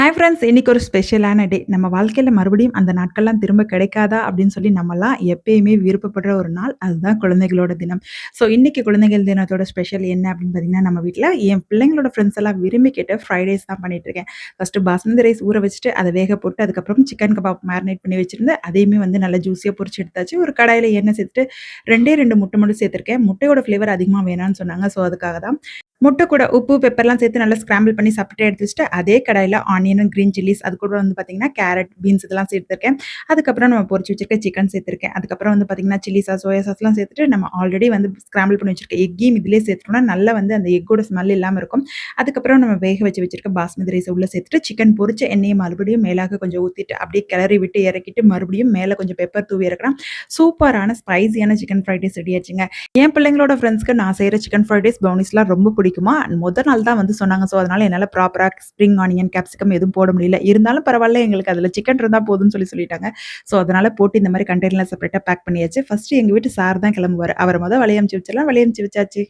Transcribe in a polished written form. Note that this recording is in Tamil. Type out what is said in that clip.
Hi friends! இன்னைக்கு ஒரு ஸ்பெஷலான டே. நம்ம வாழ்க்கையில மறுபடியும் அந்த நாட்கள்லாம் திரும்ப கிடைக்காதா? அப்படின்னு சொல்லி நம்மலாம் எப்பயுமே விருப்பப்படுற ஒரு நாள். அதுதான் குழந்தைகளோட தினம். ஸோ இன்னைக்கு குழந்தைகள் தினத்தோட ஸ்பெஷல் என்ன அப்படின்னு பார்த்தீங்கன்னா, நம்ம வீட்ல என் பிள்ளைங்களோட ஃப்ரெண்ட்ஸ் எல்லாம் விரும்பி கேட்ட ஃப்ரைட் ரைஸ் தான் பண்ணிட்டுருக்கேன். ஃபர்ஸ்ட்டு பாஸ்மதி ரைஸ் ஊற வச்சுட்டு, அத வேக போட்டு, அதுக்கப்புறம் சிக்கன் கபாப் மேரினேட் பண்ணி வச்சிருந்து, அதையுமே வந்து நல்லா ஜூஸியா பொரிச்சு எடுத்தாச்சு. ஒரு கடாயில எண்ணெய் சேர்த்துட்டு 2டே 2 முட்டை மட்டும் சேர்த்துருக்கேன். முட்டையோட ஃப்ளேவர் அதிகமா வேணான்னு சொன்னாங்க. ஸோ அதுக்காக தான். முட்டை கூட உப்பு, பெப்பர்லாம் சேர்த்து நல்லா ஸ்க்ராம்பிள் பண்ணி செப்பரேட்டா எடுத்து வச்சுட்டு, அதே கடாயில ஆனியனும், கிரீன் சில்லிஸ் அது கூட வந்து பார்த்தீங்கன்னா, கேரட், பீன்ஸ் இதெல்லாம் சேர்த்துருக்கேன். அதுக்கப்புறம் நம்ம பொரிச்சு வச்சிருக்க சிக்கன் சேர்த்துருக்கேன். அதுக்கப்புறம் வந்து பார்த்தீங்கன்னா, சில்லி சாஸ், சோயா சாஸ்லாம் சேர்த்துட்டு, நம்ம ஆல்ரெடி வந்து ஸ்க்ராம்பிள் பண்ணி வச்சிருக்க எக்கையும் இதிலேயே சேர்த்துட்டோம்னா, நல்லா வந்து அந்த எக்கோட ஸ்மெல் இல்லாம இருக்கும். அதுக்கப்புறம் நம்ம வேக வச்சிருக்க பாஸ்மதி ரைஸ உள்ள சேர்த்துட்டு, சிக்கன் பொரிச்ச எண்ணெய மறுபடியும் மேலாக கொஞ்சம் ஊத்திட்டு, அப்படியே கிளறி விட்டு இறக்கிட்டு, மறுபடியும் மேல கொஞ்சம் பெப்பர் தூவி இறக்குனா, சூப்பரான ஸ்பைசியான சிக்கன் ஃப்ரைட் ரைஸ் ரெடி ஆச்சுங்க. என் பிள்ளைங்களோட ஃப்ரெண்ட்ஸ்க்கு நான் செய்ற சிக்கன் ஃப்ரைட் ரைஸ், ப்ரௌனீஸ்லாம் ரொம்ப பிடிக்குமா, மொத நாள் தான் வந்து சொன்னாங்க. ஸோ, அதனால என்னால ப்ராப்பரா ஸ்ப்ரிங் ஆனியன், கேப்சிகம் எதுவும் போட முடியல. இருந்தாலும் பரவால்ல எங்களுக்கு அதுல சிக்கன் இருந்தா போதும்னு சொல்லிட்டாங்க. ஸோ, அதனால போட்டு இந்த மாரி கண்டெய்னர்ல செப்பரேட்டா பேக் பண்ணியாச்சு. ஃபர்ஸ்ட்டு எங்க வீட்டு சார் தான் கிளம்புவாரு. அவர வழி அனுப்பிச்சு வச்சிடலாம். வழி அனுப்பிச்சு வச்சாச்சு.